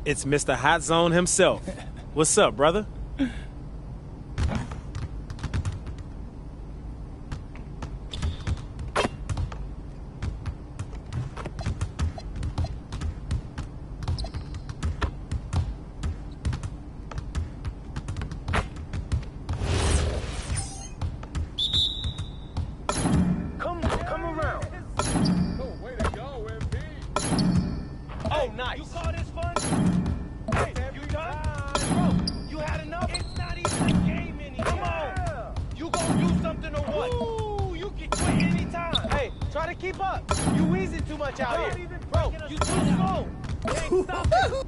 It's Mr. Hot Zone himself. What's up, brother? Come around. Oh, way to go, MP. Oh, nice. You call this fun? Hey, you done? Bro, you had enough? It's not even a game anymore. Come on. You gonna do something or what? Ooh, you can quit anytime. Hey, try to keep up. You wheezing too much out here. Bro, you too slow. You ain't stopping.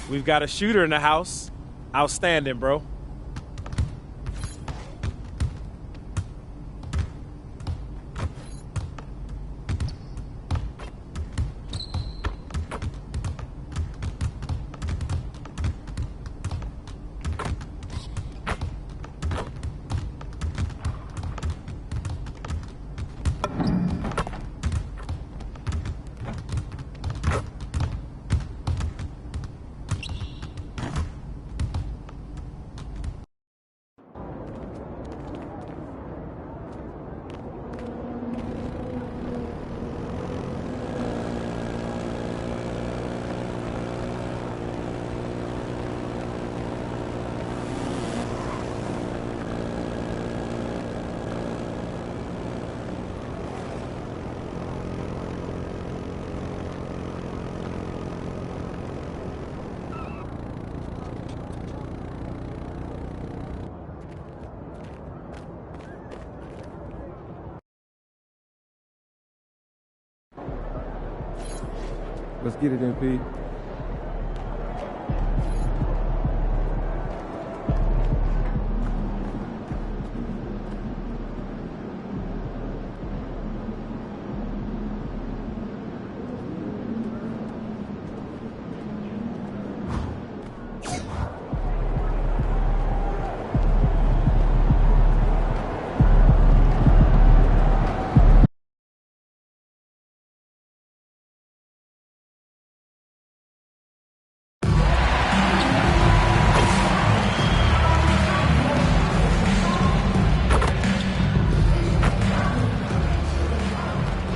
We've got a shooter in the house. Outstanding, bro. Let's get it, MP.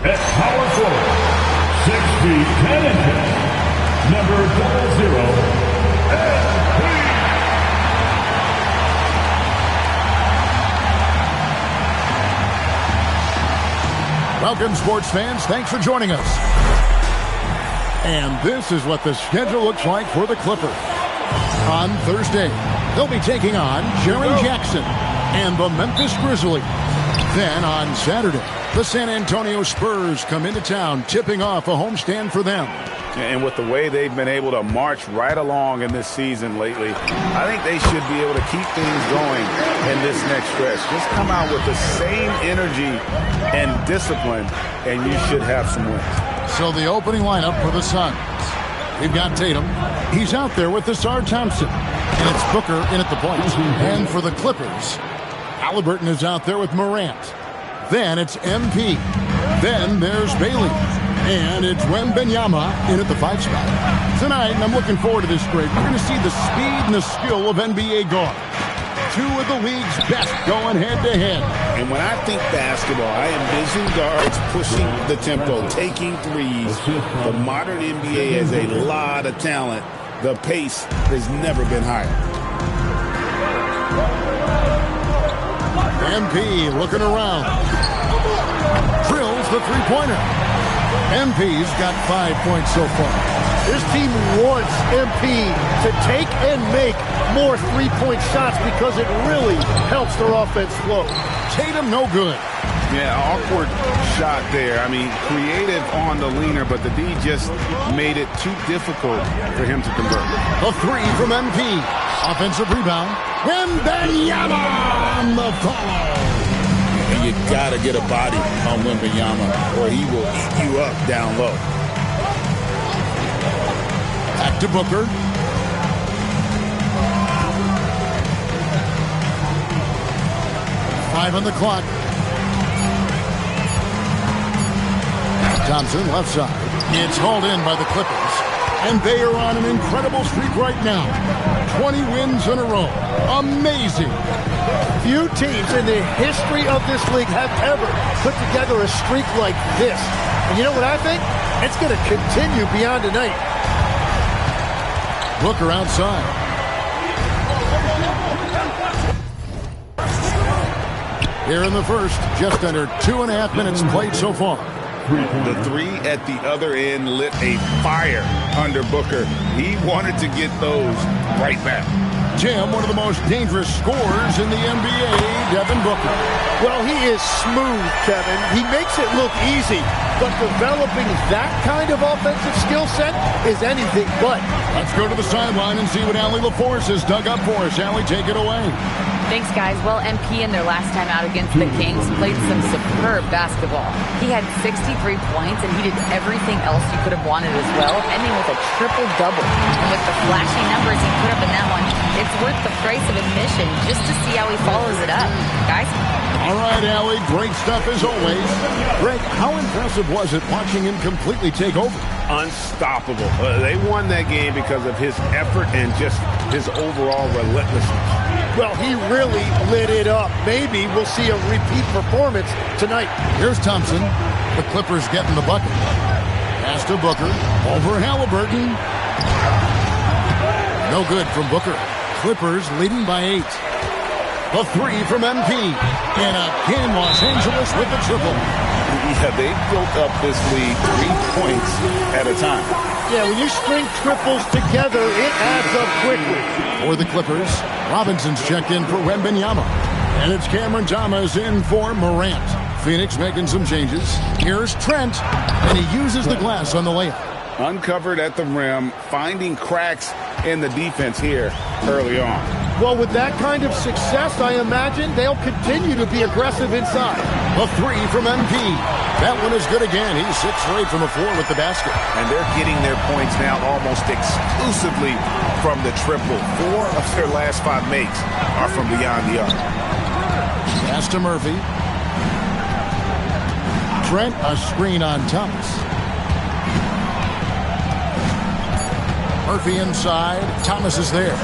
At power forward, 6 feet 10 inches, number 00, MP. Welcome, sports fans. Thanks for joining us. And this is what the schedule looks like for the Clippers. On Thursday, they'll be taking on Jaren Jackson and the Memphis Grizzlies. Then on Saturday, the San Antonio Spurs come into town, tipping off a homestand for them. And with the way they've been able to march right along in this season lately, I think they should be able to keep things going in this next stretch. Just come out with the same energy and discipline, and you should have some wins. So the opening lineup for the Suns. We've got Tatum. He's out there with Asar Thompson. And it's Booker in at the point. And for the Clippers, Halliburton is out there with Morant. Then it's MP. Then there's Bailey. And it's Wembanyama in at the 5 spot. Tonight, and I'm looking forward to this break, we're going to see the speed and the skill of NBA guards. 2 of the league's best going head-to-head. And when I think basketball, I envision guards pushing the tempo, taking threes. The modern NBA has a lot of talent. The pace has never been higher. MP looking around. Drills the three-pointer. MP's got 5 points so far. This team wants MP to take and make more three-point shots because it really helps their offense flow. Tatum no good. Yeah, awkward shot there. I mean, creative on the leaner, but the D just made it too difficult for him to convert. A 3 from MP. Offensive rebound. Wembanyama on the foul. And you got to get a body on Wembanyama or he will eat you up down low. Back to Booker. 5 on the clock. Thompson, left side. It's hauled in by the Clippers. And they are on an incredible streak right now. 20 wins in a row. Amazing. Few teams in the history of this league have ever put together a streak like this. And you know what I think? It's going to continue beyond tonight. Booker outside. Here in the first, just under 2.5 minutes played so far. The three at the other end lit a fire under Booker. He wanted to get those right back. Jim, one of the most dangerous scorers in the NBA, Devin Booker. Well, he is smooth, Kevin. He makes it look easy, but developing that kind of offensive skill set is anything but. Let's go to the sideline and see what Allie LaForce has dug up for us. Allie, take it away. Thanks, guys. Well, MP in their last time out against the Kings played some superb basketball. He had 63 points, and he did everything else you could have wanted as well, ending with a triple-double. And with the flashy numbers he put up in that one, it's worth the price of admission just to see how he follows it up. Guys? All right, Allie, great stuff as always. Greg, how impressive was it watching him completely take over? Unstoppable. They won that game because of his effort and just his overall relentlessness. Well, he really lit it up. Maybe we'll see a repeat performance tonight. Here's Thompson. The Clippers getting the bucket. Pass to Booker. Over Halliburton. No good from Booker. Clippers leading by 8. The three from MP. And again, Los Angeles with the triple. Yeah, they built up this lead 3 points at a time. Yeah, when you string triples together, it adds up quickly. For the Clippers, Robinson's checked in for Wembanyama. And it's Cameron Thomas in for Morant. Phoenix making some changes. Here's Trent, and he uses the glass on the layup. Uncovered at the rim, finding cracks in the defense here early on. Well, with that kind of success, I imagine they'll continue to be aggressive inside. A three from MP. That one is good again. He's 6 straight from the floor with the basket. And they're getting their points now almost exclusively from the triple. 4 of their last 5 makes are from beyond the arc. Pass to Murphy. Trent, a screen on Thomas. Murphy inside. Thomas is there.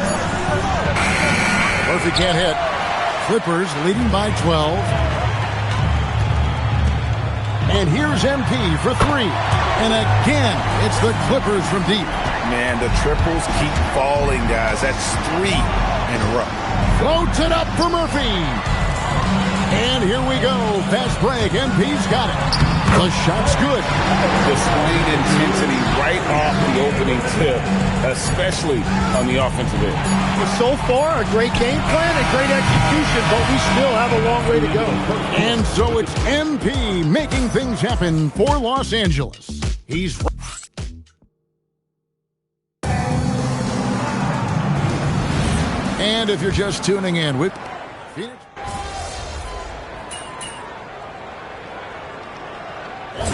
Murphy can't hit. Clippers leading by 12. And here's MP for 3. And again, it's the Clippers from deep. Man, the triples keep falling, guys. That's 3 in a row. Floats it up for Murphy. And here we go. Fast break. MP's got it. The shot's good. Displayed intensity right off the opening tip, especially on the offensive end. So far, a great game plan and great execution, but we still have a long way to go. And so it's MP making things happen for Los Angeles. He's... And if you're just tuning in with Phoenix...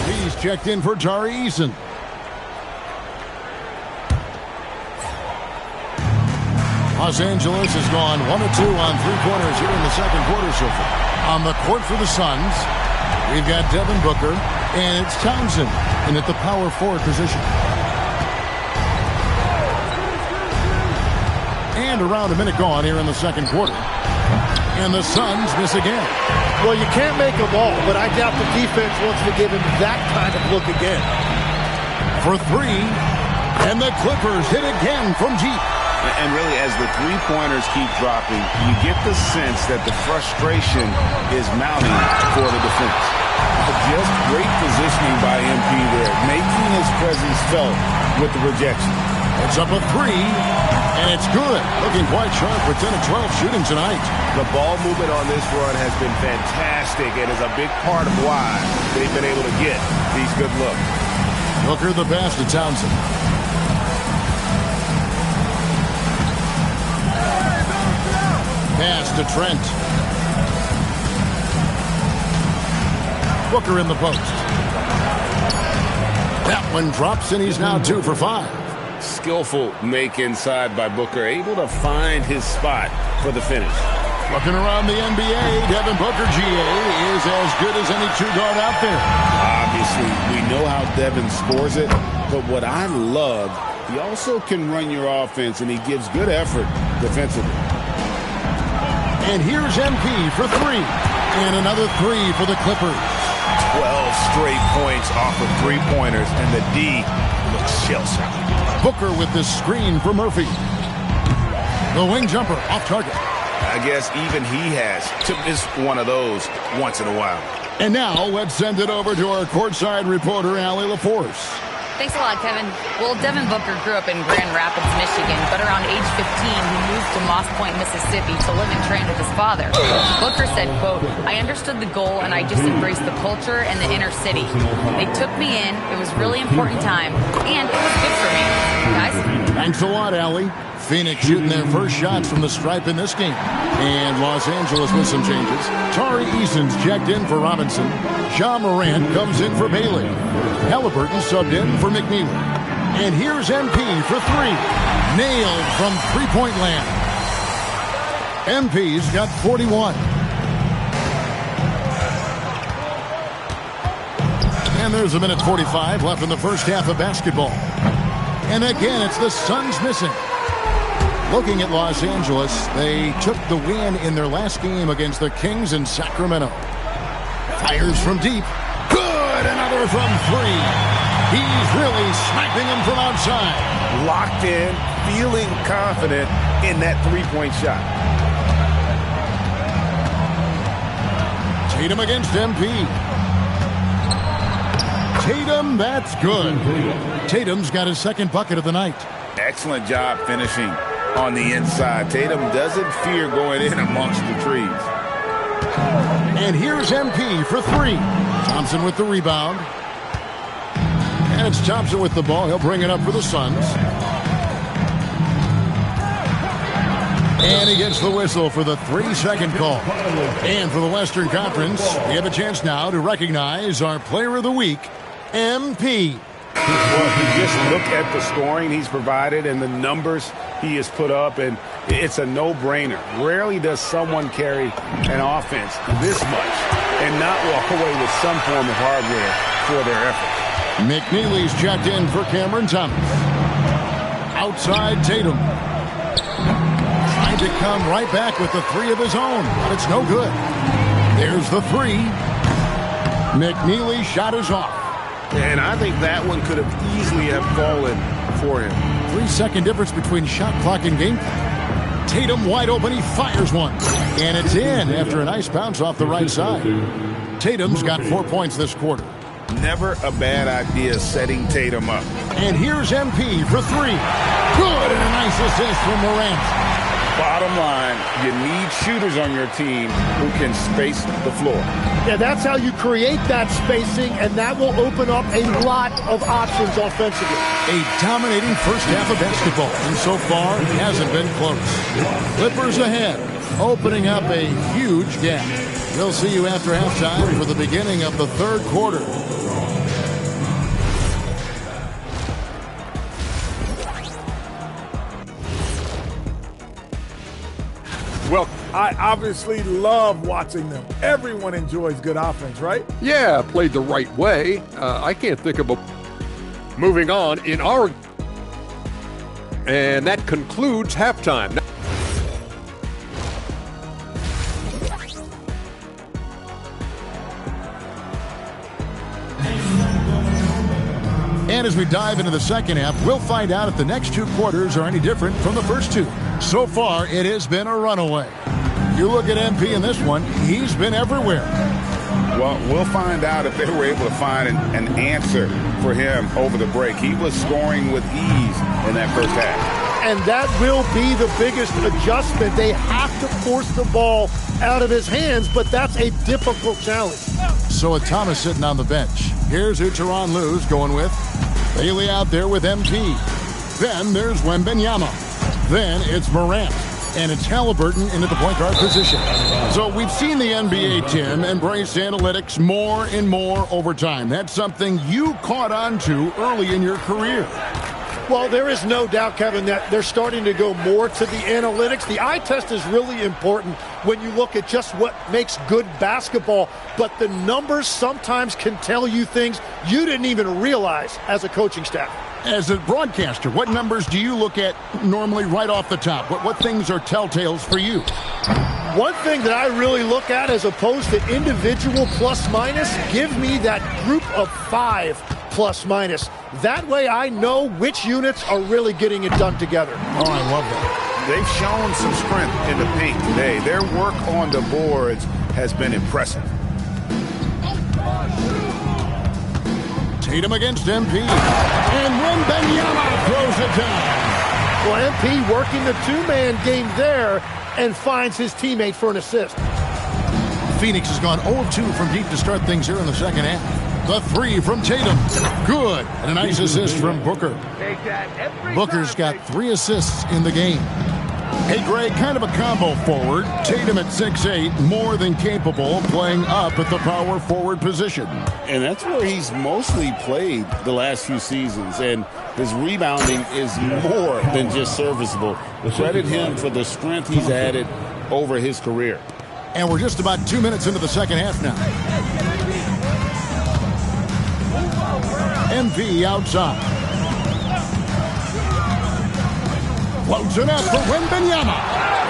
He's checked in for Tari Eason. Los Angeles has gone 1 of 2 on 3-pointers here in the second quarter so far. On the court for the Suns, we've got Devin Booker, and it's Townsend in at the power forward position. And around a minute gone here in the second quarter. And the Suns miss again. Well, you can't make them all, but I doubt the defense wants to give him that kind of look again. For 3, and the Clippers hit again from deep. And really, as the three-pointers keep dropping, you get the sense that the frustration is mounting for the defense. Just great positioning by MP there, making his presence felt with the rejection. It's up a 3, and it's good. Looking quite sharp for 10 of 12 shooting tonight. The ball movement on this run has been fantastic and is a big part of why they've been able to get these good looks. Booker the pass to Townsend. Pass to Trent. Booker in the post. That one drops, and he's now 2 for 5. Skillful make inside by Booker, able to find his spot for the finish. Looking around the NBA, Devin Booker, GA, is as good as any two-guard out there. Obviously, we know how Devin scores it, but what I love, he also can run your offense, and he gives good effort defensively. And here's MP for three. And another three for the Clippers. 12 straight points off of three-pointers, and the D looks shell-shocked. Booker with the screen for Murphy. The wing jumper off target. I guess even he has to miss one of those once in a while. And now let's send it over to our courtside reporter, Allie LaForce. Thanks a lot, Kevin. Well, Devin Booker grew up in Grand Rapids, Michigan, but around age 15, he moved to Moss Point, Mississippi to live and train with his father. Booker said, quote, "I understood the goal and I just embraced the culture and the inner city. They took me in. It was really important time, and it was good for me." Guys? Thanks a lot, Allie. Phoenix shooting their first shots from the stripe in this game. And Los Angeles with some changes. Tari Eason's checked in for Robinson. Ja Morant comes in for Bailey. Halliburton subbed in for McNeely. And here's MP for three. Nailed from three-point land. MP's got 41. And there's a minute 45 left in the first half of basketball. And again, it's the Suns missing. Looking at Los Angeles, they took the win in their last game against the Kings in Sacramento. Fires from deep. Good! Another from three. He's really sniping them from outside. Locked in, feeling confident in that three-point shot. Tatum against MP. Tatum, that's good. Tatum's got his second bucket of the night. Excellent job finishing on the inside. Tatum doesn't fear going in amongst the trees. And here's MP for three. Thompson with the rebound. And it's Thompson with the ball. He'll bring it up for the Suns. And he gets the whistle for the 3-second call. And for the Western Conference, we have a chance now to recognize our Player of the Week, MP. Well, if you just look at the scoring he's provided and the numbers he has put up, and it's a no-brainer. Rarely does someone carry an offense this much and not walk away with some form of hardware for their effort. McNeely's checked in for Cameron Thomas. Outside Tatum. Trying to come right back with the three of his own, but it's no good. There's the three. McNeely's shot is off. And I think that one could have easily have fallen for him. 3-second difference between shot clock and game clock. Tatum wide open. He fires one. And it's in after a nice bounce off the right side. Tatum's got 4 points this quarter. Never a bad idea setting Tatum up. And here's MP for three. Good, and a nice assist from Morant. Bottom line, you need shooters on your team who can space the floor. Yeah, that's how you create that spacing, and that will open up a lot of options offensively. A dominating first half of basketball, and so far it hasn't been close. Clippers ahead, opening up a huge gap. We'll see you after halftime for the beginning of the third quarter. Well, I obviously love watching them. Everyone enjoys good offense, right? Yeah, played the right way. I can't think of a... Moving on in our... And that concludes halftime. And as we dive into the second half, we'll find out if the next two quarters are any different from the first two. So far, it has been a runaway. You look at MP in this one, he's been everywhere. Well, we'll find out if they were able to find an answer for him over the break. He was scoring with ease in that first half. And that will be the biggest adjustment. They have to force the ball out of his hands, but that's a difficult challenge. So with Thomas sitting on the bench, here's who Tyronn Lue's going with. Bailey out there with MP. Then there's Wembanyama. Then it's Morant. And it's Halliburton into the point guard position. So we've seen the NBA, Tim, embrace analytics more and more over time. That's something you caught on to early in your career. Well, there is no doubt, Kevin, that they're starting to go more to the analytics. The eye test is really important when you look at just what makes good basketball, but the numbers sometimes can tell you things you didn't even realize as a coaching staff. As a broadcaster, what numbers do you look at normally right off the top? What things are telltales for you? One thing that I really look at as opposed to individual plus-minus, give me that group of 5 plus-minus. That way I know which units are really getting it done together. Oh, I love that. They've shown some strength in the paint today. Their work on the boards has been impressive. Tatum against MP. And Wembanyama throws it down. Well, MP working the two-man game there and finds his teammate for an assist. Phoenix has gone 0-2 from deep to start things here in the second half. The three from Tatum. Good. And a nice assist from Booker. Booker's got 3 assists in the game. Hey, Greg, kind of a combo forward. Tatum at 6'8", more than capable of playing up at the power forward position. And that's where he's mostly played the last few seasons. And his rebounding is more than just serviceable. Credit him for the strength he's added over his career. And we're just about 2 minutes into the second half now. MP outside. Floats it up for Wembanyama.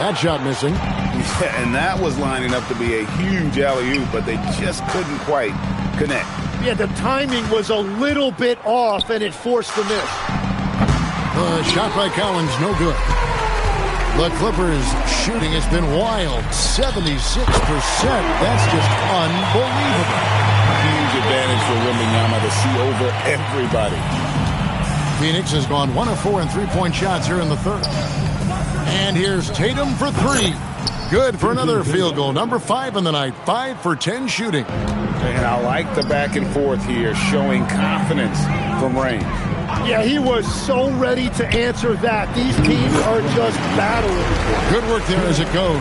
That shot missing. Yeah, and that was lining up to be a huge alley-oop, but they just couldn't quite connect. Yeah, the timing was a little bit off, and it forced the miss. Shot by Collins, no good. The Clippers' shooting has been wild. 76%. That's just unbelievable. Huge advantage for Wembanyama to see over everybody. Phoenix has gone 1 of 4 in three-point shots here in the third. And here's Tatum for 3. Good for another field goal. Number 5 in the night. 5 for 10 shooting. And I like the back and forth here, showing confidence from range. Yeah, he was so ready to answer that. These teams are just battling. Good work there as it goes.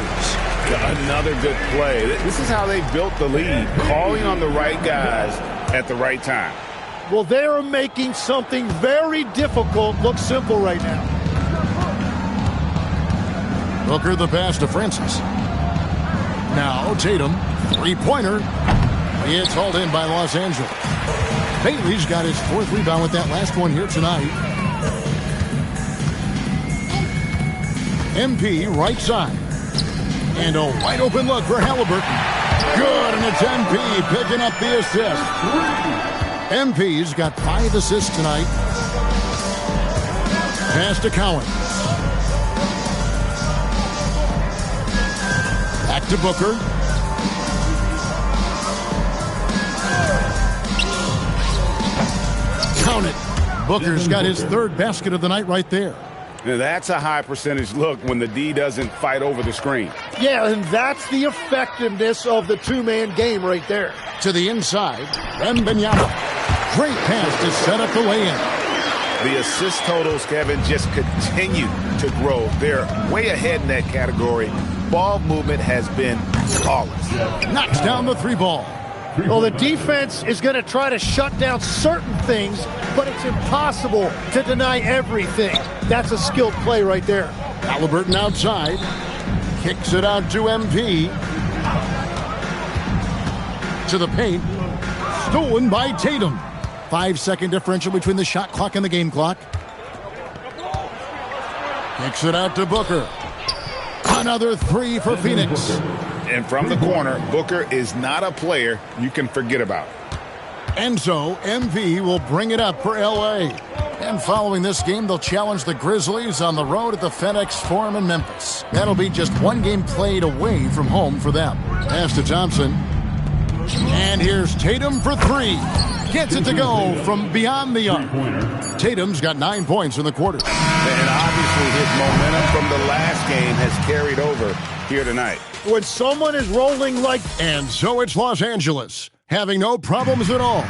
Another good play. This is how they built the lead, calling on the right guys at the right time. Well, they are making something very difficult look simple right now. Booker the pass to Francis. Now Tatum, three-pointer. It's hauled in by Los Angeles. Bailey's got his 4th rebound with that last one here tonight. MP right side. And a wide open look for Halliburton. Good, and it's MP picking up the assist. MP's got 5 assists tonight. Pass to Cowan. Back to Booker. Count it. Booker's got his 3rd basket of the night right there. Now that's a high percentage look when the D doesn't fight over the screen. Yeah, and that's the effectiveness of the two-man game right there. To the inside, Wembanyama. Great pass to set up the way-in. The assist totals, Kevin, just continue to grow. They're way ahead in that category. Ball movement has been flawless. Knocks down the 3-ball. Well, the defense is going to try to shut down certain things, but it's impossible to deny everything. That's a skilled play right there. Halliburton outside. Kicks it out to MP. To the paint. Stolen by Tatum. 5-second differential between the shot clock and the game clock. Kicks it out to Booker. Another 3 for Phoenix. And from the corner, Booker is not a player you can forget about. And so, MP will bring it up for L.A. And following this game, they'll challenge the Grizzlies on the road at the FedEx Forum in Memphis. That'll be just 1 game played away from home for them. Pass to Thompson. And here's Tatum for 3. Gets it to go from beyond the arc. Tatum's got 9 points in the quarter. And obviously his momentum from the last game has carried over here tonight. When someone is rolling like... And so it's Los Angeles, having no problems at all.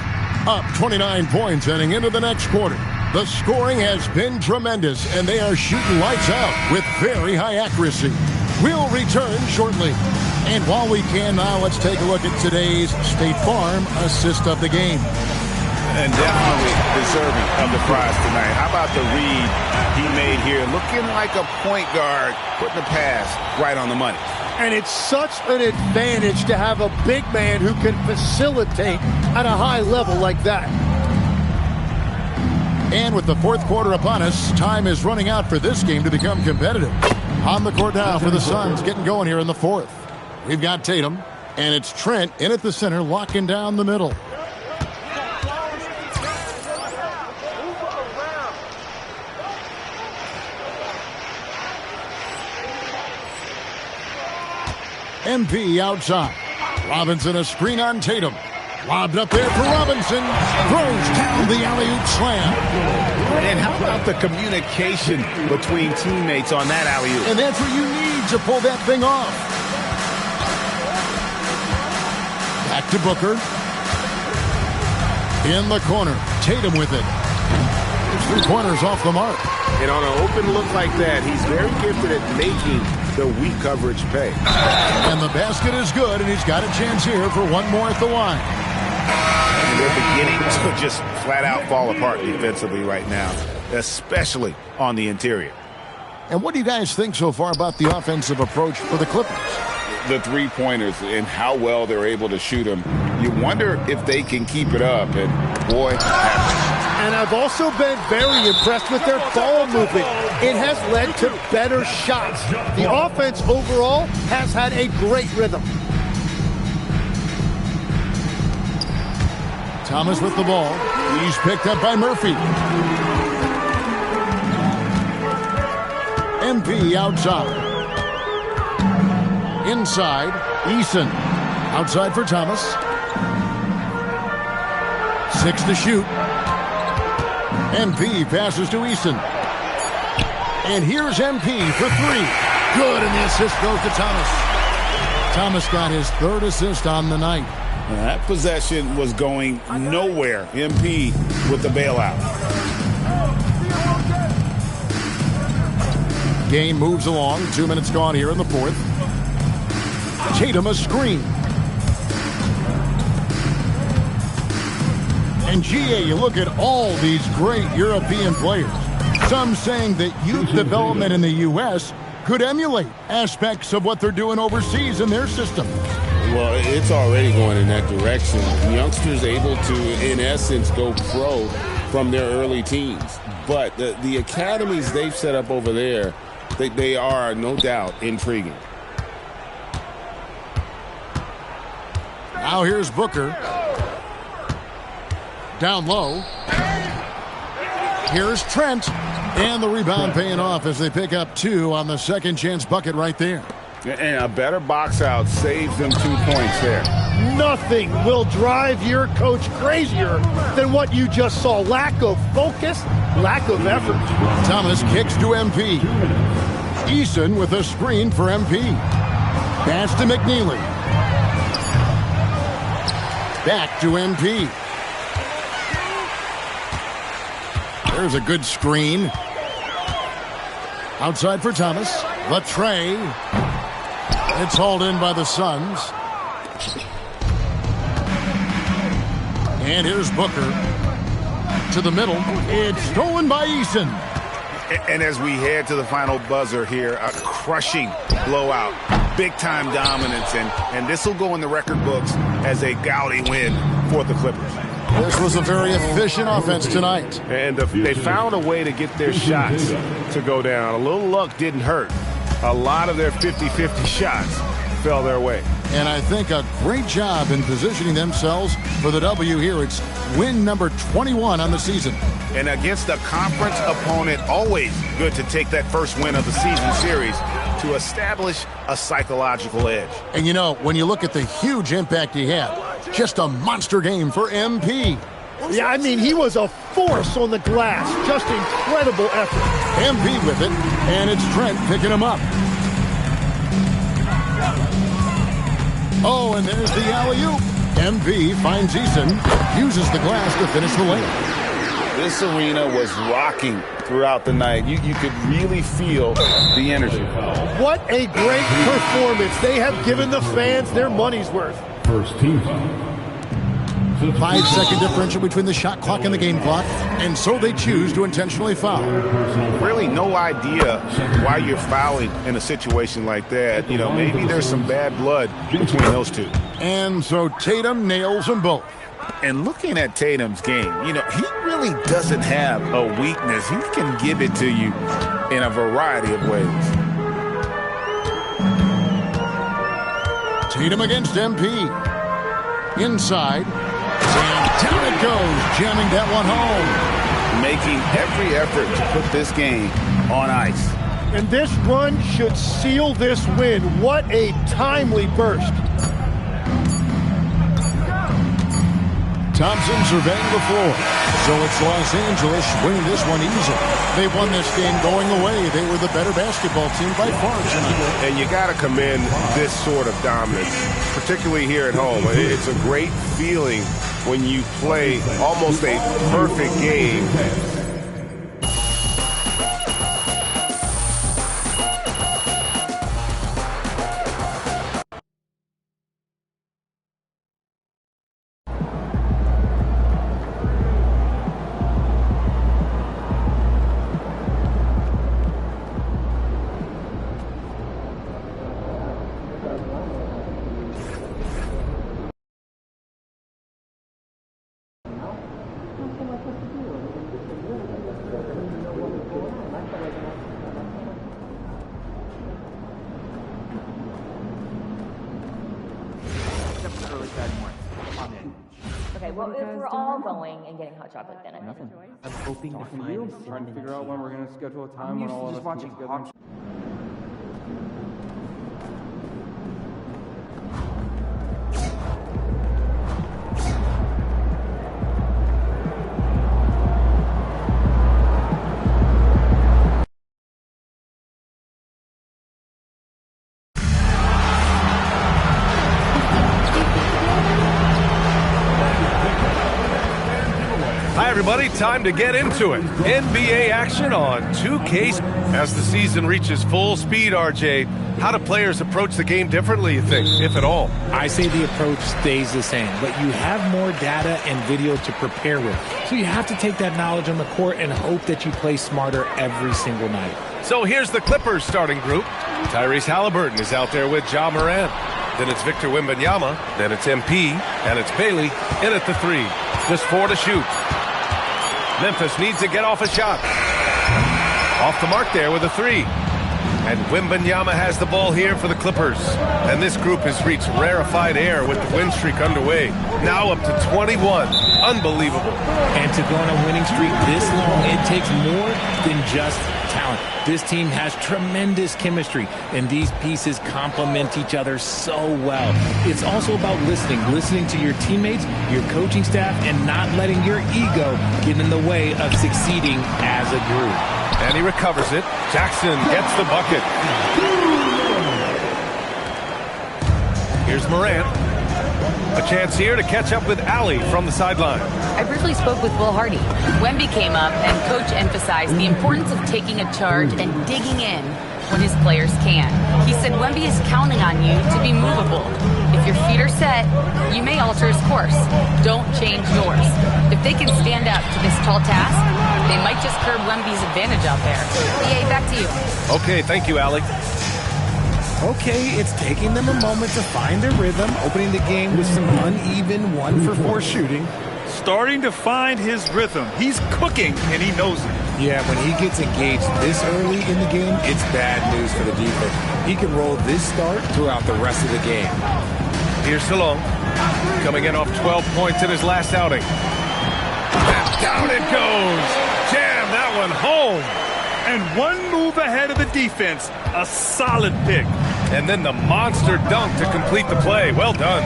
Up 29 points heading into the next quarter. The scoring has been tremendous, and they are shooting lights out with very high accuracy. We'll return shortly. And while we can now, let's take a look at today's State Farm assist of the game. And definitely deserving of the prize tonight. How about the read he made here? Looking like a point guard, putting the pass right on the money. And it's such an advantage to have a big man who can facilitate at a high level like that. And with the fourth quarter upon us, time is running out for this game to become competitive. On the court now for the Suns, getting going here in the fourth. We've got Tatum, and it's Trent in at the center, locking down the middle. MP outside. Robinson a screen on Tatum. Lobbed up there for Robinson. Throws down the alley-oop slam. And how about the communication between teammates on that alley-oop? And that's what you need to pull that thing off. Back to Booker. In the corner. Tatum with it. It's 3 pointers off the mark. And on an open look like that, he's very gifted at making the weak coverage pay. And the basket is good, and he's got a chance here for one more at the line. And they're beginning to just flat out fall apart defensively right now, especially on the interior. And what do you guys think so far about the offensive approach for the Clippers? The three-pointers and how well they're able to shoot them. You wonder if they can keep it up, and boy, And I've also been very impressed with their ball movement. It has led to better shots. The offense overall has had a great rhythm. Thomas with the ball. He's picked up by Murphy. MP outside. Inside, Eason. Outside for Thomas. 6 to shoot. MP passes to Eason. And here's MP for 3. Good, and the assist goes to Thomas. Thomas got his 3rd assist on the night. That possession was going nowhere. MP with the bailout. Game moves along. 2 minutes gone here in the fourth. Tatum a screen. And GA, you look at all these great European players. Some saying that youth development in the U.S. could emulate aspects of what they're doing overseas in their system. Well, it's already going in that direction. Youngsters able to, in essence, go pro from their early teens. But the academies they've set up over there, they are, no doubt, intriguing. Now here's Booker. Down low. Here's Trent. And the rebound paying off as they pick up 2 on the second chance bucket right there. And a better box out saves them 2 points there. Nothing will drive your coach crazier than what you just saw. Lack of focus, lack of effort. Thomas kicks to MP. Eason with a screen for MP. Pass to McNeely. Back to MP. There's a good screen. Outside for Thomas. The tray. It's hauled in by the Suns. And here's Booker. To the middle. It's stolen by Eason. And as we head to the final buzzer here, a crushing blowout. Big-time dominance. And this will go in the record books as a gaudy win for the Clippers. This was a very efficient offense tonight. And they found a way to get their shots to go down. A little luck didn't hurt. A lot of their 50-50 shots fell their way. And I think a great job in positioning themselves for the W here. It's win number 21 on the season. And against a conference opponent, always good to take that first win of the season series to establish a psychological edge. And you know, when you look at the huge impact he had, just a monster game for MP. Yeah, I mean, he was a force on the glass. Just incredible effort. MP with it, and it's Trent picking him up. Oh, and there's the alley-oop. MP finds Eason, uses the glass to finish the layup. This arena was rocking throughout the night. You could really feel the energy. What a great performance. They have given the fans their money's worth. First team. 5-second differential between the shot clock and the game clock, and so they choose to intentionally foul. Really no idea why you're fouling in a situation like that. You know, maybe there's some bad blood between those two. And so Tatum nails them both. And looking at Tatum's game, you know, he really doesn't have a weakness. He can give it to you in a variety of ways. Tatum against MP. Inside. And down it goes, jamming that one home. Making every effort to put this game on ice. And this run should seal this win. What a timely burst. Thompson surveying the floor. So it's Los Angeles winning this one easily. They won this game going away. They were the better basketball team by far tonight. And you got to commend this sort of dominance, particularly here at home. It's a great feeling when you play almost a perfect game. Okay, well, if we're all going and getting hot chocolate, then I'm Nothing. I'm hoping to find I'm trying to figure out when we're going to schedule a time when all of us can get together. Hi, everybody. Time to get into it. NBA action on 2K. As the season reaches full speed, RJ, how do players approach the game differently, you think, if at all? I say the approach stays the same, but you have more data and video to prepare with. So you have to take that knowledge on the court and hope that you play smarter every single night. So here's the Clippers starting group. Tyrese Halliburton is out there with Ja Morant. Then it's Victor Wembanyama. Then it's MP. And it's Bailey in at the 3. Just 4 to shoot. Memphis needs to get off a shot. Off the mark there with a 3. And Wembanyama has the ball here for the Clippers. And this group has reached rarefied air with the win streak underway. Now up to 21. Unbelievable. And to go on a winning streak this long, it takes more than just talent. This team has tremendous chemistry, and these pieces complement each other so well. It's also about listening to your teammates, your coaching staff, and not letting your ego get in the way of succeeding as a group. And he recovers it. Jackson gets the bucket. Here's Morant. A chance here to catch up with Allie from the sideline. I briefly spoke with Will Hardy. Wemby came up, and Coach emphasized the importance of taking a charge and digging in when his players can. He said Wemby is counting on you to be movable. If your feet are set, you may alter his course. Don't change yours. If they can stand up to this tall task, they might just curb Wemby's advantage out there. EA, back to you. Okay, thank you, Allie. Okay, it's taking them a moment to find their rhythm, opening the game with some uneven 1-for-4 shooting. Starting to find his rhythm. He's cooking, and he knows it. Yeah, when he gets engaged this early in the game, it's bad news for the defense. He can roll this start throughout the rest of the game. Here's Salone, coming in off 12 points in his last outing. And down it goes. Jam that one home. And one move ahead of the defense. A solid pick. And then the monster dunk to complete the play. Well done.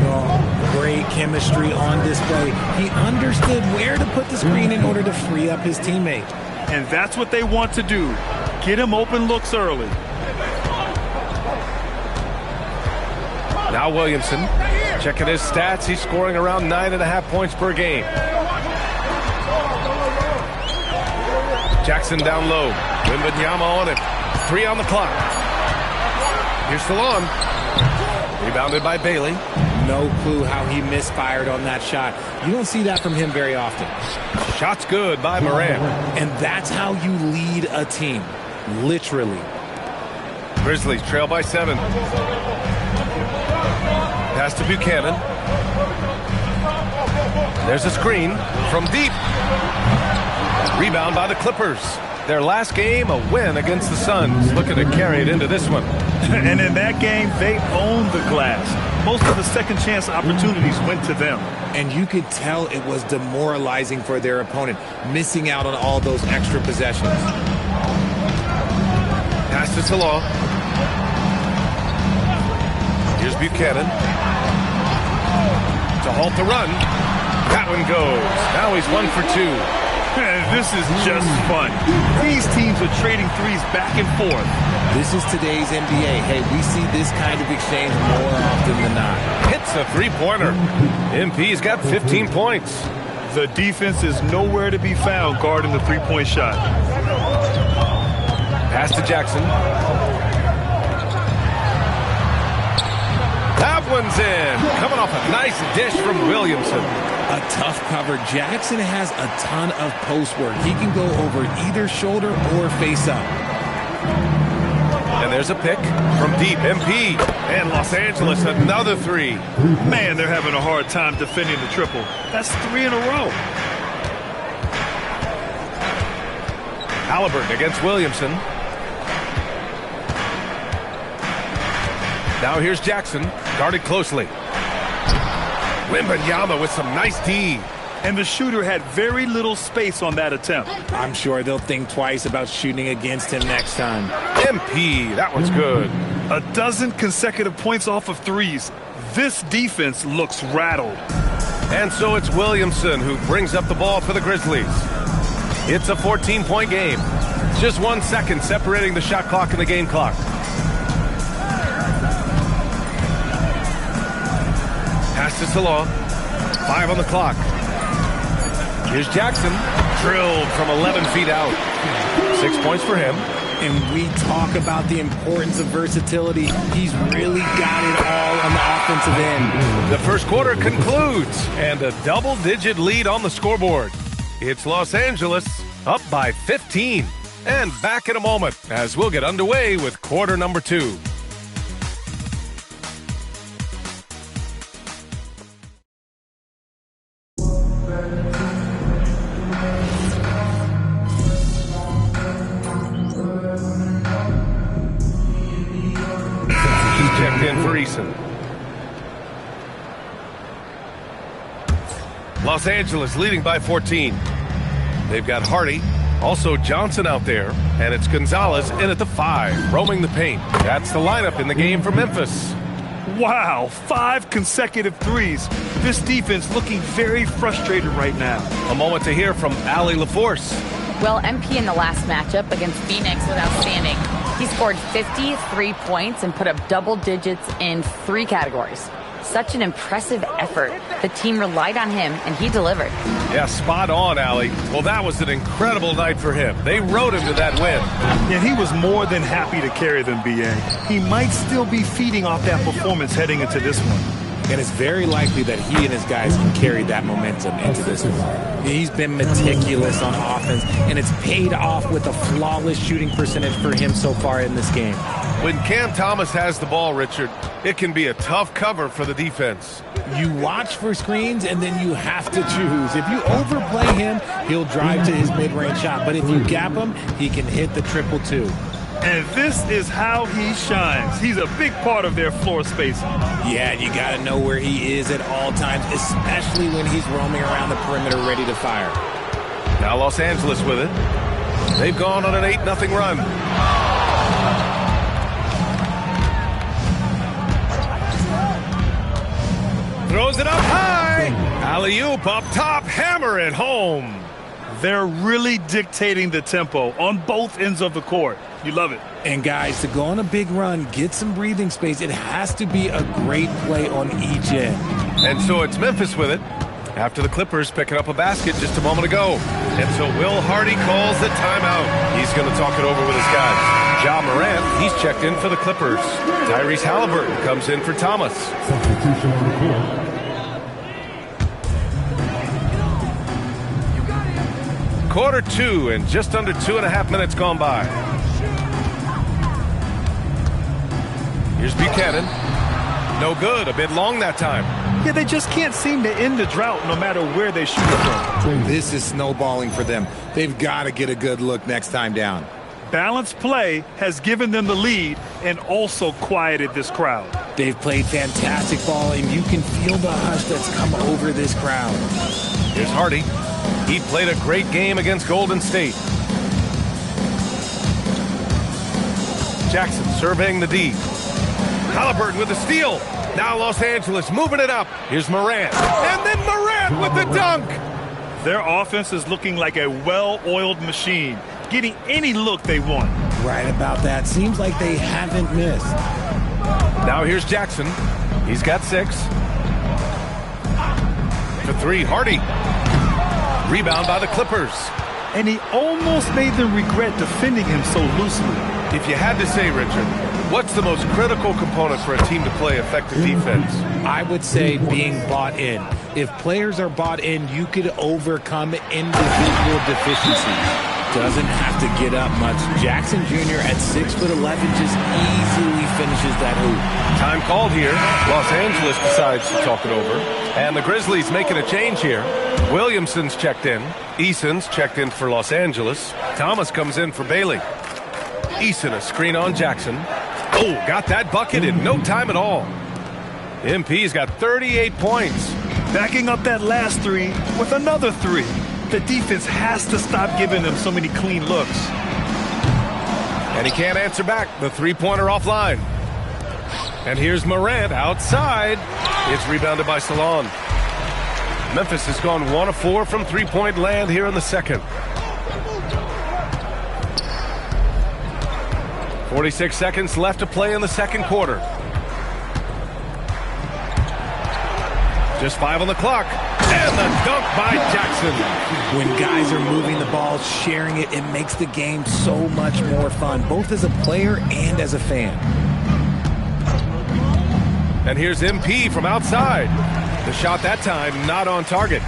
Oh, great chemistry on display. He understood where to put the screen in order to free up his teammate. And that's what they want to do. Get him open looks early. Now Williamson. Checking his stats. He's scoring around 9.5 points per game. Jackson down low. Wembanyama on it. 3 on the clock. Here's Salone. Rebounded by Bailey. No clue how he misfired on that shot. You don't see that from him very often. Shot's good by Morant. And that's how you lead a team. Literally. Grizzlies trail by 7. Pass to Buchanan. There's a screen from deep. Rebound by the Clippers. Their last game, a win against the Suns. Looking to carry it into this one. And in that game, they owned the glass. Most of the second chance opportunities went to them. And you could tell it was demoralizing for their opponent, missing out on all those extra possessions. Pass to Salah. Here's Buchanan. To halt the run. That one goes. Now he's 1 for 2. This is just fun. These teams are trading threes back and forth. This is today's NBA. Hey, we see this kind of exchange more often than not. Hits a three-pointer. MP's got 15 points. The defense is nowhere to be found guarding the three-point shot. Pass to Jackson. That one's in. Coming off a nice dish from Williamson. A tough cover. Jackson has a ton of post work. He can go over either shoulder or face up. And there's a pick from deep. MP and Los Angeles, another 3. Man, they're having a hard time defending the triple. That's 3 in a row. Halliburton against Williamson. Now here's Jackson, guarded closely. Wembanyama with some nice D. And the shooter had very little space on that attempt. I'm sure they'll think twice about shooting against him next time. MP, that one's good. 12 consecutive points off of threes. This defense looks rattled. And so it's Williamson who brings up the ball for the Grizzlies. It's a 14-point game. Just 1 second separating the shot clock and the game clock. Pass to Salah. 5 on the clock. Here's Jackson. Drilled from 11 feet out. 6 points for him. And we talk about the importance of versatility. He's really got it all on the offensive end. The first quarter concludes, and a double-digit lead on the scoreboard. It's Los Angeles up by 15. And back in a moment as we'll get underway with quarter number 2. Checked in for Eason. Los Angeles leading by 14. They've got Hardy, also Johnson out there, and it's Gonzalez in at the 5, roaming the paint. That's the lineup in the game for Memphis. Wow, 5 consecutive threes. This defense looking very frustrated right now. A moment to hear from Allie LaForce. Well, MP in the last matchup against Phoenix was outstanding. He scored 53 points and put up double digits in 3 categories. Such an impressive effort. The team relied on him, and he delivered. Yeah, spot on, Allie. Well, that was an incredible night for him. They rode him to that win. And he was more than happy to carry them, B.A. He might still be feeding off that performance heading into this one. And it's very likely that he and his guys can carry that momentum into this one. He's been meticulous on offense, and it's paid off with a flawless shooting percentage for him so far in this game. When Cam Thomas has the ball, Richard, it can be a tough cover for the defense. You watch for screens, and then you have to choose. If you overplay him, he'll drive to his mid-range shot. But if you gap him, he can hit the triple too. And this is how he shines. He's a big part of their floor spacing. Yeah, you got to know where he is at all times, especially when he's roaming around the perimeter ready to fire. Now Los Angeles with it. They've gone on an 8-0 run. Throws it up high. Alley-oop up top. Hammer it home. They're really dictating the tempo on both ends of the court. You love it. And guys, to go on a big run, get some breathing space, it has to be a great play on each end. And so it's Memphis with it after the Clippers picking up a basket just a moment ago. And so Will Hardy calls the timeout. He's going to talk it over with his guys. Ja Morant, he's checked in for the Clippers. Tyrese Halliburton comes in for Thomas. Substitution on the court. Quarter 2 and just under 2.5 minutes gone by. Here's Buchanan. No good. A bit long that time. Yeah, they just can't seem to end the drought no matter where they shoot from. This is snowballing for them. They've got to get a good look next time down. Balanced play has given them the lead and also quieted this crowd. They've played fantastic ball, and you can feel the hush that's come over this crowd. Here's Hardy. He played a great game against Golden State. Jackson surveying the D. Halliburton with the steal. Now Los Angeles moving it up. Here's Morant. And then Morant with the dunk. Their offense is looking like a well-oiled machine, getting any look they want. Right about that. Seems like they haven't missed. Now here's Jackson. He's got 6. For 3, Hardy. Rebound by the Clippers. And he almost made them regret defending him so loosely. If you had to say, Richard, what's the most critical component for a team to play effective defense? I would say being bought in. If players are bought in, you could overcome individual deficiencies. Doesn't have to get up much. Jackson Jr. at 6'11" just easily finishes that hoop. Time called here. Los Angeles decides to talk it over. And the Grizzlies making a change here. Williamson's checked in. Eason's checked in for Los Angeles. Thomas comes in for Bailey. Eason a screen on Jackson. Oh, got that bucket in no time at all. MP's got 38 points. Backing up that last 3 with another 3. The defense has to stop giving them so many clean looks. And he can't answer back. The three-pointer offline. And here's Morant outside. It's rebounded by Salon. Memphis has gone 1 of 4 from three-point land here in the second. 46 seconds left to play in the second quarter. Just 5 on the clock. And the dunk by Jackson. When guys are moving the ball, sharing it, it makes the game so much more fun, both as a player and as a fan. And here's MP from outside. The shot that time not on target.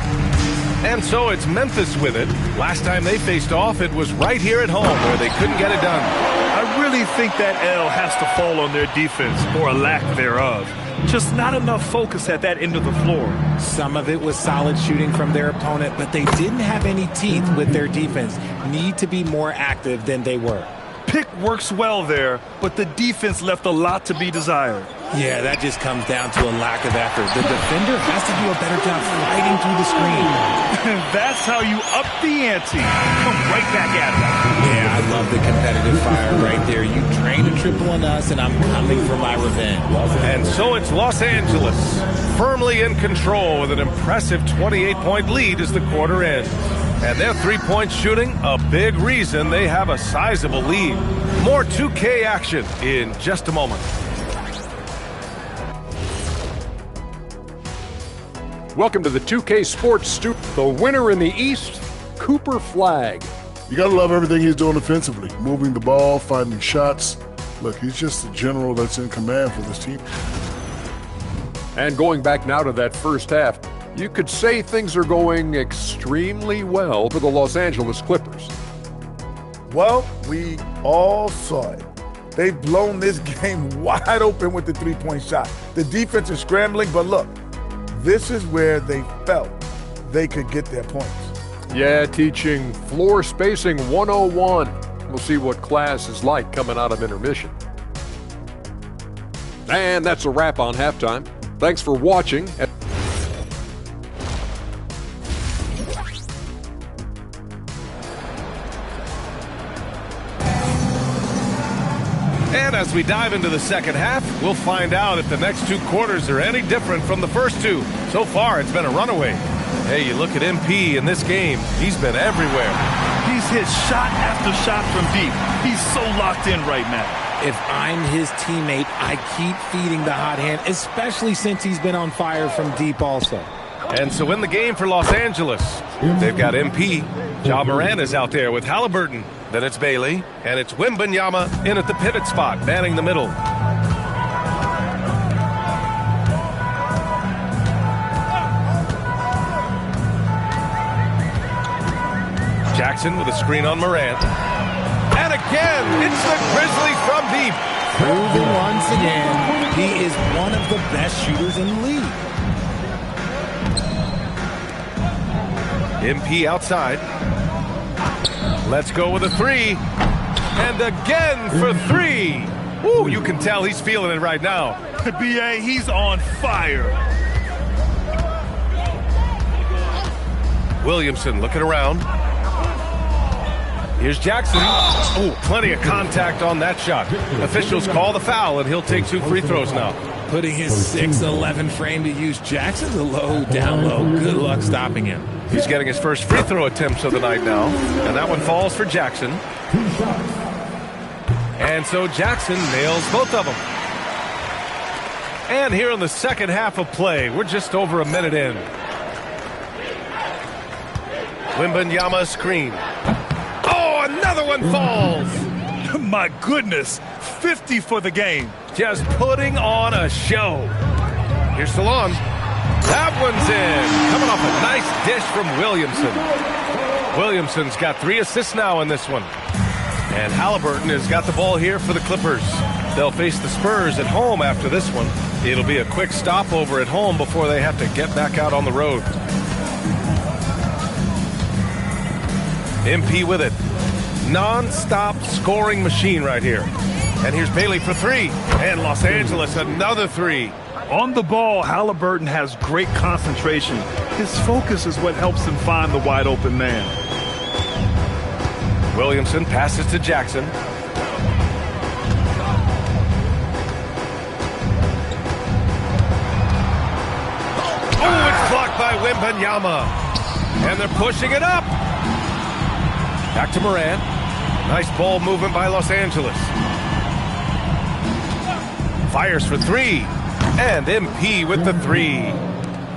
And so it's Memphis with it. Last time they faced off, it was right here at home where they couldn't get it done. I really think that L has to fall on their defense, or a lack thereof. Just not enough focus at that end of the floor. Some of it was solid shooting from their opponent, but they didn't have any teeth with their defense. Need to be more active than they were. Pick works well there, but the defense left a lot to be desired. Yeah, that just comes down to a lack of effort. The defender has to do a better job fighting through the screen. And that's how you up the ante. Come right back at it. Yeah, I love the competitive fire right there. You drain a triple on us, and I'm coming for my revenge. And so it's Los Angeles, firmly in control with an impressive 28-point lead as the quarter ends. And their three-point shooting, a big reason they have a sizable lead. More 2K action in just a moment. Welcome to the 2K Sports Studio. The winner in the East, Cooper Flagg. You got to love everything he's doing offensively. Moving the ball, finding shots. Look, he's just the general that's in command for this team. And going back now to that first half, you could say things are going extremely well for the Los Angeles Clippers. Well, we all saw it. They've blown this game wide open with the three-point shot. The defense is scrambling, but look, this is where they felt they could get their points. Yeah, teaching floor spacing 101. We'll see what class is like coming out of intermission. And that's a wrap on halftime. Thanks for watching. And as we dive into the second half, we'll find out if the next 2 quarters are any different from the first 2. So far, it's been a runaway. Hey, you look at MP in this game, he's been everywhere. He's hit shot after shot from deep. He's so locked in right now. If I'm his teammate, I keep feeding the hot hand, especially since he's been on fire from deep also. And so in the game for Los Angeles, they've got MP. Ja Morant is out there with Halliburton. Then it's Bailey, and it's Wembanyama in at the pivot spot, manning the middle. Jackson with a screen on Morant. And again, it's the Grizzlies from deep. Proving once again, he is one of the best shooters in the league. MP outside. Let's go with a three. And again for three. Ooh, you can tell he's feeling it right now. B.A., he's on fire. Williamson looking around. Here's Jackson. Oh, plenty of contact on that shot. Officials call the foul, and he'll take 2 free throws now. Putting his 6'11" frame to use. Jackson's a low, down low. Good luck stopping him. He's getting his first free throw attempts of the night now, and that one falls for Jackson. And so Jackson nails both of them. And here in the second half of play, we're just over a minute in. Wembanyama screen. Oh, another one falls. My goodness, 50 for the game. Just putting on a show. Here's Salon. That one's in. Coming off a nice dish from Williamson. Williamson's got 3 assists now in this one. And Halliburton has got the ball here for the Clippers. They'll face the Spurs at home after this one. It'll be a quick stopover at home before they have to get back out on the road. MP with it. Non-stop scoring machine right here. And here's Bailey for 3. And Los Angeles another 3. On the ball, Halliburton has great concentration. His focus is what helps him find the wide open man. Williamson passes to Jackson. Oh, it's blocked by Wembanyama. And they're pushing it up. Back to Morant. Nice ball movement by Los Angeles. Fires for 3. And MP with the 3.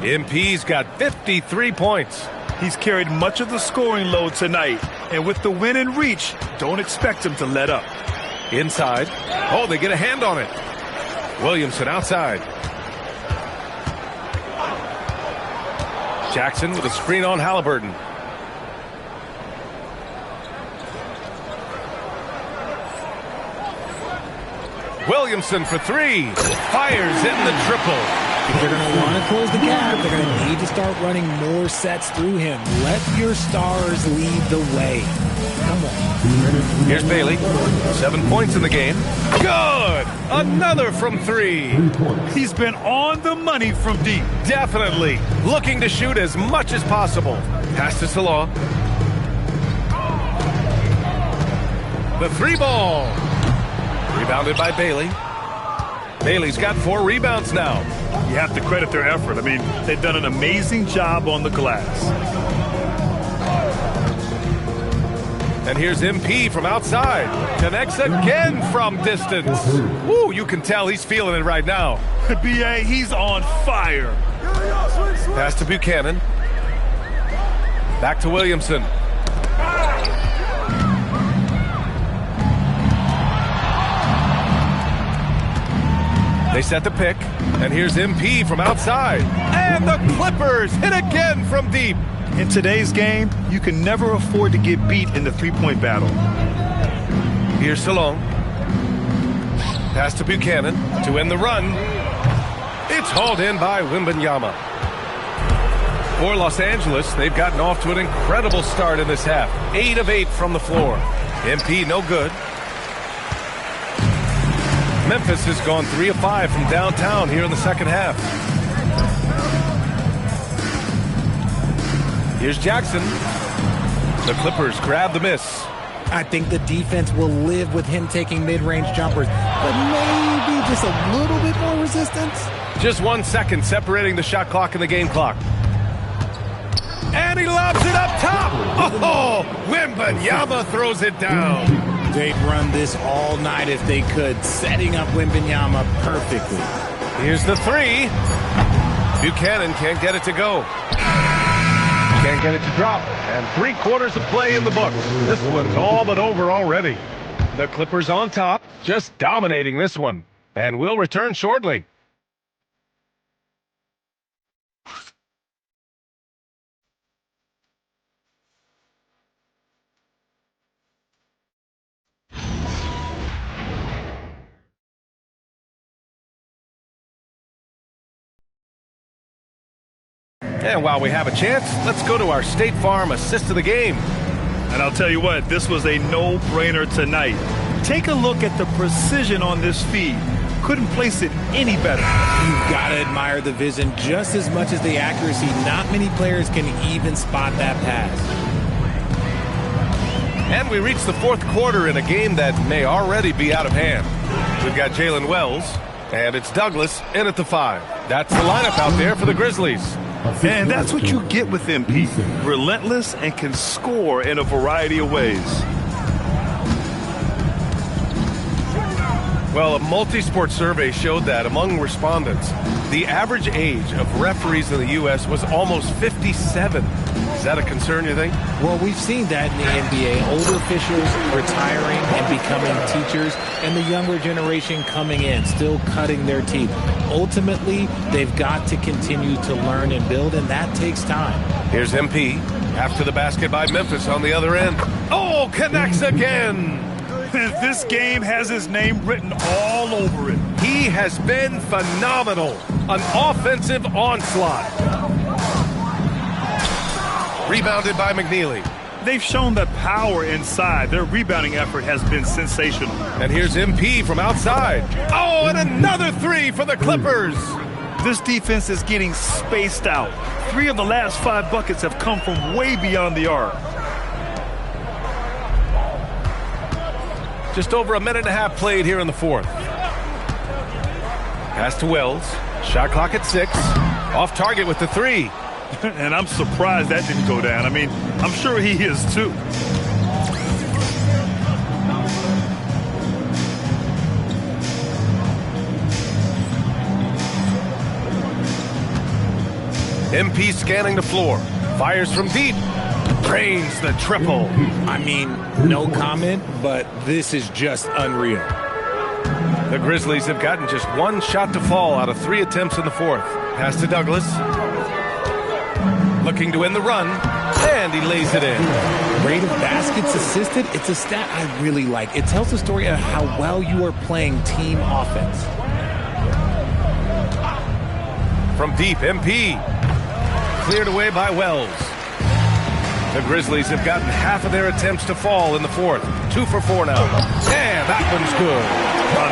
MP's got 53 points. He's carried much of the scoring load tonight. And with the win in reach, don't expect him to let up. Inside. Oh, they get a hand on it. Williamson outside. Jackson with a screen on Halliburton. Williamson for 3. Fires in the triple. If they're going to want to close the gap, they're going to need to start running more sets through him. Let your stars lead the way. Come on. Here's Bailey. 7 points in the game. Good! Another from 3. He's been on the money from deep. Definitely. Looking to shoot as much as possible. Pass to Salah. The 3 ball. Rebounded by Bailey. Bailey's got 4 rebounds now. You have to credit their effort. I mean, they've done an amazing job on the glass. And here's MP from outside. Connects again from distance. Woo, you can tell he's feeling it right now. B.A., he's on fire. Pass to Buchanan. Back to Williamson. They set the pick, and here's MP from outside. And the Clippers hit again from deep. In today's game, you can never afford to get beat in the three-point battle. Here's Salon. Pass to Buchanan to end the run. It's hauled in by Wembanyama. For Los Angeles, they've gotten off to an incredible start in this half. 8 of 8 from the floor. MP no good. Memphis has gone 3 of 5 from downtown here in the second half. Here's Jackson. The Clippers grab the miss. I think the defense will live with him taking mid-range jumpers, but maybe just a little bit more resistance. Just 1 second separating the shot clock and the game clock. And he lobs it up top. Oh, Wembanyama throws it down. They'd run this all night if they could, setting up Wembanyama perfectly. Here's the 3. Buchanan can't get it to go. Can't can't get it to drop. And 3/4 of play in the books. This one's all but over already. The Clippers on top, just dominating this one. And we'll return shortly. And while we have a chance, let's go to our State Farm assist of the game. And I'll tell you what, this was a no-brainer tonight. Take a look at the precision on this feed. Couldn't place it any better. You've got to admire the vision just as much as the accuracy. Not many players can even spot that pass. And we reach the fourth quarter in a game that may already be out of hand. We've got Jalen Wells, and it's Douglas in at the 5. That's the lineup out there for the Grizzlies. And that's what you get with MP. Relentless and can score in a variety of ways. Well, a multi-sport survey showed that among respondents, the average age of referees in the U.S. was almost 57. Is that a concern, you think? Well, we've seen that in the NBA. Older officials retiring and becoming teachers, and the younger generation coming in, still cutting their teeth. Ultimately, they've got to continue to learn and build, and that takes time. Here's MP after the basket by Memphis on the other end. Oh, connects again! This game has his name written all over it. He has been phenomenal. An offensive onslaught. Rebounded by McNeely. They've shown that power inside. Their rebounding effort has been sensational. And here's MP from outside. Oh, and another 3 for the Clippers. This defense is getting spaced out. 3 of the last 5 buckets have come from way beyond the arc. Just over a minute and a half played here in the fourth. Pass to Wells. Shot clock at 6. Off target with the 3. And I'm surprised that didn't go down. I mean, I'm sure he is too. MP scanning the floor. Fires from deep. Drains the triple. I mean, no comment, but this is just unreal. The Grizzlies have gotten just 1 shot to fall out of 3 attempts in the fourth. Pass to Douglas. Looking to win the run, and he lays it in. Rate of baskets assisted, it's a stat I really like. It tells the story of how well you are playing team offense. From deep, MP. Cleared away by Wells. The Grizzlies have gotten half of their attempts to fall in the fourth. 2 for 4 now. And that one's good.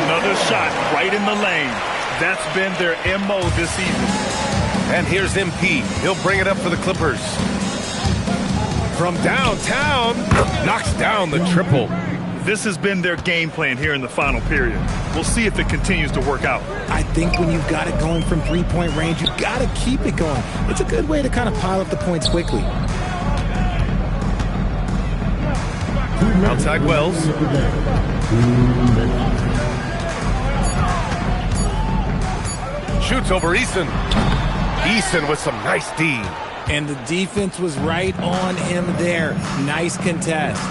Another shot right in the lane. That's been their MO this season. And here's MP. He'll bring it up for the Clippers. From downtown, knocks down the triple. This has been their game plan here in the final period. We'll see if it continues to work out. I think when you've got it going from 3-point range, you've got to keep it going. It's a good way to kind of pile up the points quickly. Outside Wells. Shoots over Eason. Eason with some nice D. And the defense was right on him there. Nice contest.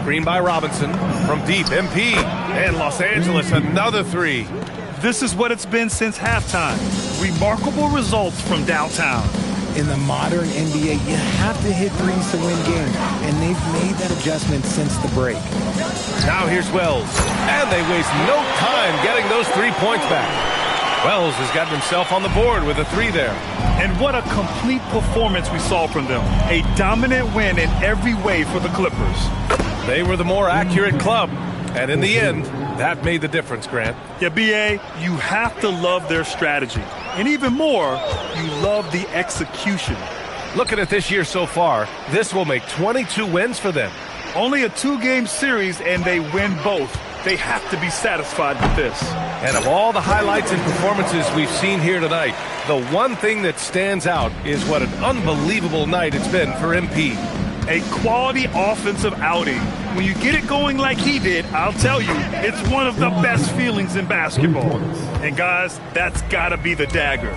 Screen by Robinson. From deep, MP. And Los Angeles, another 3. This is what it's been since halftime. Remarkable results from downtown. In the modern NBA, you have to hit threes to win games, and they've made that adjustment since the break. Now here's Wells, and they waste no time getting those 3 points back. Wells has gotten himself on the board with a 3 there. And what a complete performance we saw from them. A dominant win in every way for the Clippers. They were the more accurate club, and in the end, that made the difference, Grant. Yeah, B.A., you have to love their strategy. And even more, you love the execution. Looking at this year so far, this will make 22 wins for them. Only a 2-game series, and they win both. They have to be satisfied with this. And of all the highlights and performances we've seen here tonight, the one thing that stands out is what an unbelievable night it's been for MP. A quality offensive outing. When you get it going like he did, I'll tell you, it's one of the best feelings in basketball. And guys, that's got to be the dagger.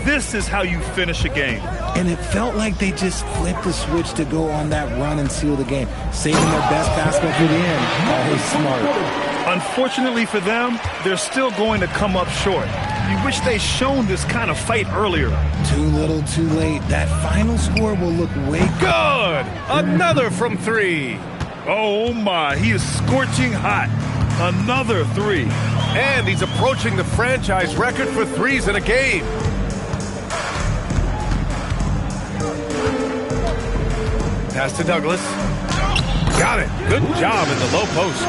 This is how you finish a game. And it felt like they just flipped the switch to go on that run and seal the game, saving their best basketball for the end. Always smart. Unfortunately for them, they're still going to come up short. You wish they'd shown this kind of fight earlier. Too little, too late. That final score will look way good. Another from three. Oh my, he is scorching hot. Another three. And he's approaching the franchise record for threes in a game. Pass to Douglas. Got it. Good job in the low post.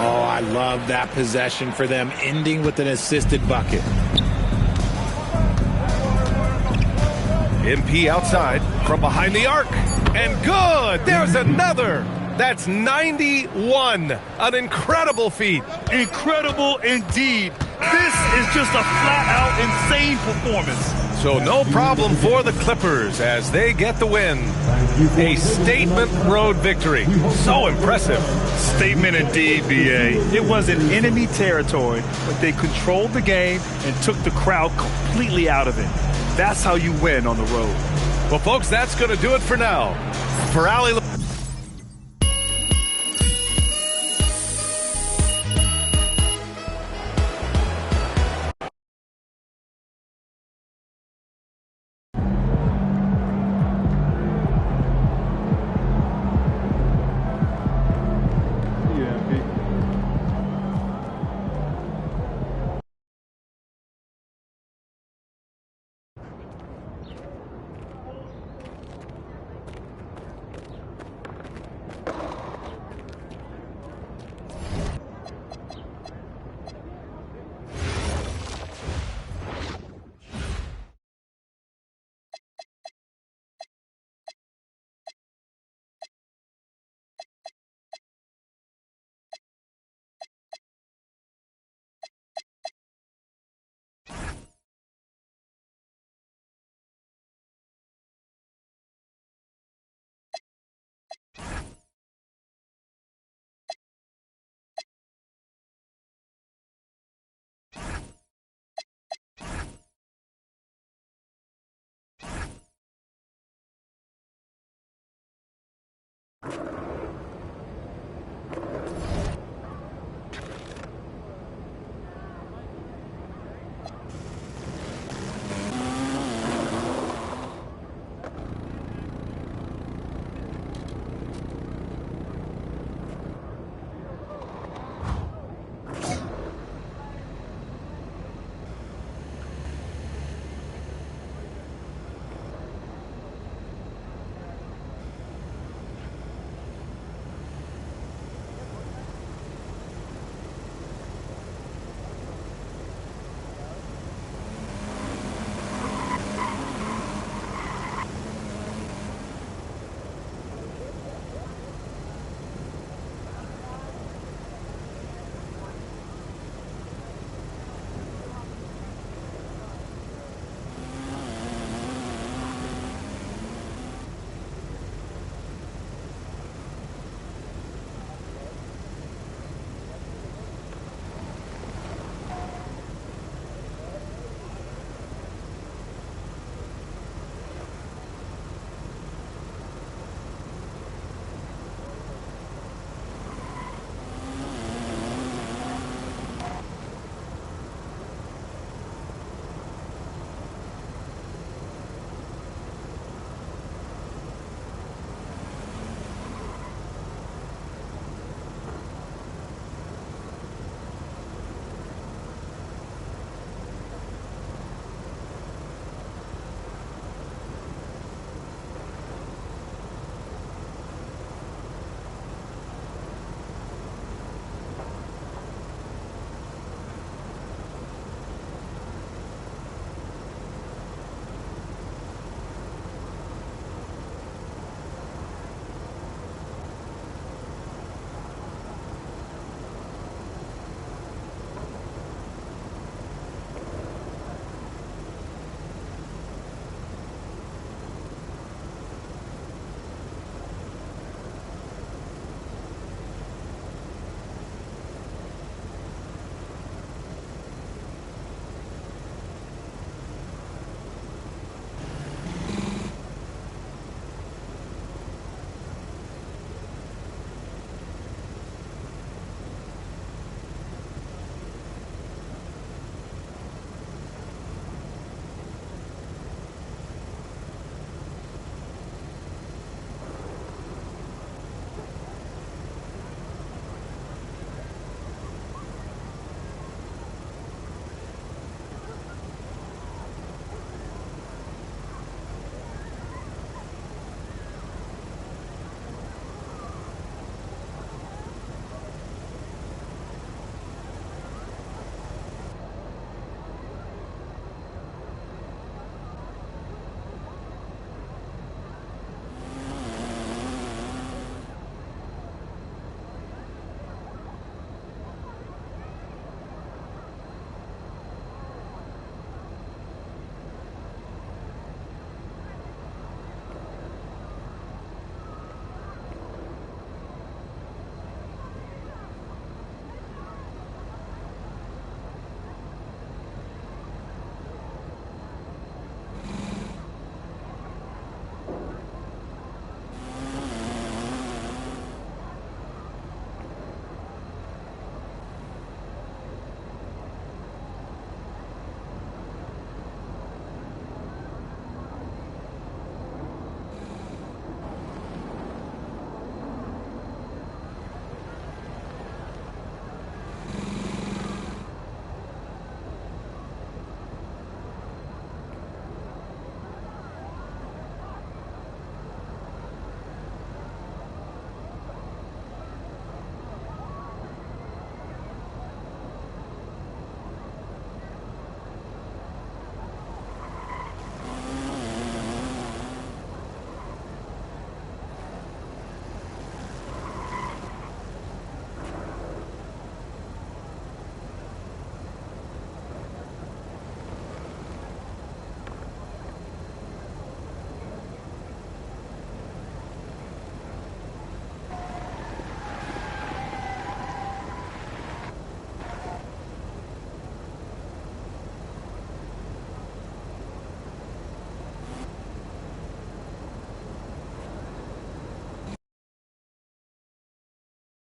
Oh, I love that possession for them, ending with an assisted bucket. MP outside from behind the arc. And good. There's another. That's 91. An incredible feat. Incredible indeed. This is just a flat-out insane performance. So no problem for the Clippers as they get the win. A statement road victory. So impressive. Statement indeed, BA. It was in enemy territory, but they controlled the game and took the crowd completely out of it. That's how you win on the road. Well, folks, that's going to do it for now. For Ali...